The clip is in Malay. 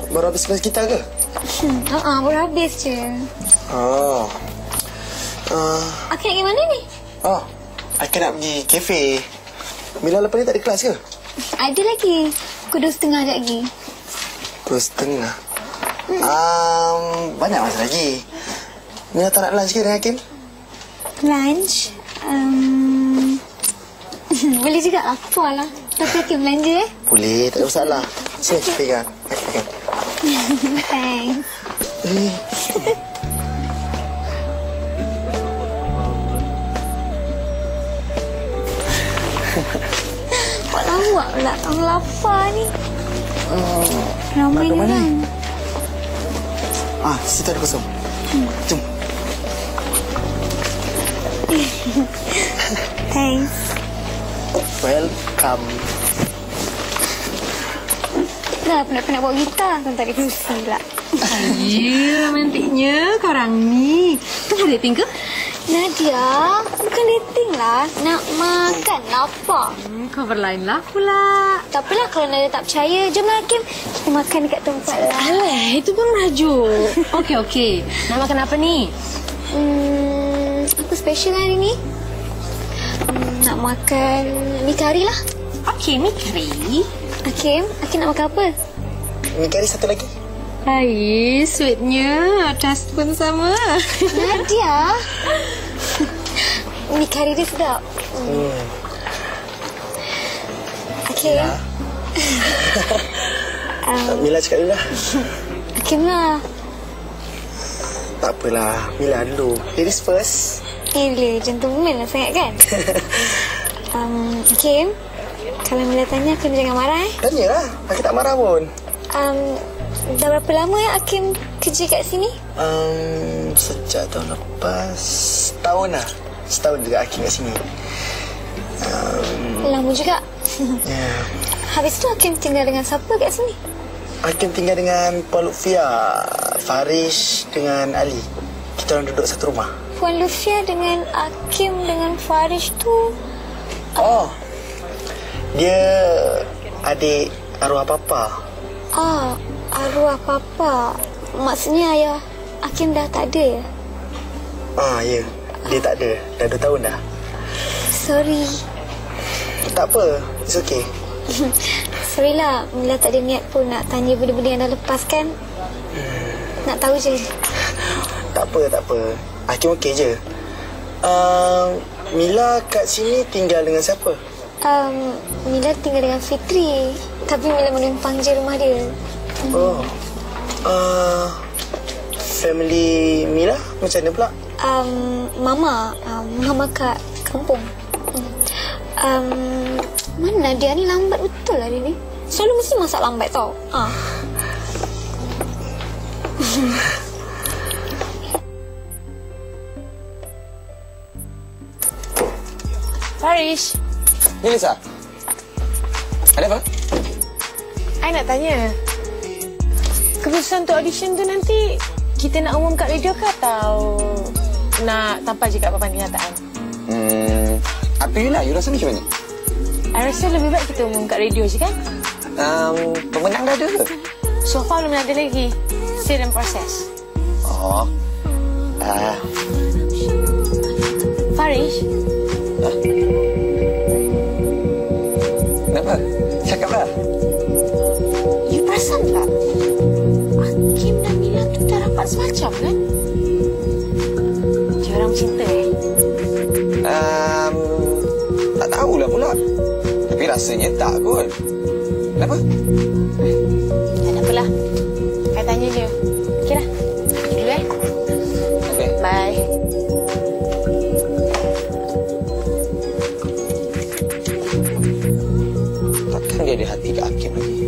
Baru habis kelas kita ke? Baru habis je. Akhir nak pergi mana ni? Akhir nak pergi kafe. Mila lepas ni tak ada kelas ke? Ada lagi. Pukul 2:30 sekejap lagi. 2:30? Banyak masa lagi. Mila tak nak lunch ke dengan Hakim? Lunch? Boleh juga, lapar lah. Tapi Hakim belanja Boleh, tak ada masalah. Sini, pegang. Thanks. Buat lawak pula, tang lapar ni. Ramai ni kan. Situ ada kosong. Jom. Thanks. Welcome. Dah penat-penat bawa gitar. Kan tak ada kerusi pula. Romantiknya korang ni. Tengah dating ke? Nadia, bukan dating lah. Nak makan, lapar. Kau berlain lah pula. Tak apalah kalau Nadia tak percaya. Jomlah Hakim, kita makan dekat tempat lah. Alah, itu pun rajuk. Okey. Nak makan apa ni? Apa special hari ni? Nak makan mi kari lah. Okey, mi kari. Hakim nak makan apa? Mi kari satu lagi. Hai, sweetnya. Trust pun sama. Nadia. Mi kari dia sedap. Hakim. Mila cakap dulu lah. Hakim lah. Tak apalah, Mila dulu. Ladies first. Boleh, gentleman lah sangat kan? Hakim, kalau Mila tanya, Hakim jangan marah Tanyalah, aku tak marah pun. Dah berapa lama Hakim kerja kat sini? Sejak tahun lepas. Setahun juga Hakim kat sini. Lama juga. Ya. Habis tu Hakim tinggal dengan siapa kat sini? Hakim tinggal dengan Puan Lutfia, Farish dengan Ali. Kita orang duduk satu rumah. Puan Lufia dengan Hakim dengan Farish tu... Dia adik arwah papa. Arwah papa. Maksudnya ayah Hakim dah tak ada ya? Ya. Dia tak ada. Dah 2 tahun dah. Sorry. Tak apa. It's okay. Sorry lah. Mila tak ada niat pun nak tanya benda-benda yang dah lepas kan. Nak tahu je. Tak apa. Hakim okey je. Mila kat sini tinggal dengan siapa? Mila tinggal dengan Fitri. Tapi Mila menumpang je rumah dia. Family Mila macam mana pula? Mama kat kampung. Mana dia ni lambat betul lah dia ni. Selalu mesti masak lambat tau. Farish. Ni Lisa. Ada apa? I nak tanya. Keputusan untuk audition tu nanti kita nak umum kat radio ke atau nak tampal je kat papan kenyataan? Up to you lah. You rasa macam mana? I rasa lebih baik kita umum kat radio je kan? Pemenang dah ada ke? So far belum ada lagi. Still in process. Farish. Kenapa? Cakaplah. You perasan tak? Hakim dan Mila tu dah rapat semacam kan? Dia orang cinta Tak tahulah pula. Tapi rasanya tak kot. Kenapa? Tak ada apalah. I tanya je. Okey lah. Dulu Okay. Bye. Takkan dia ada hati ke Hakim lagi?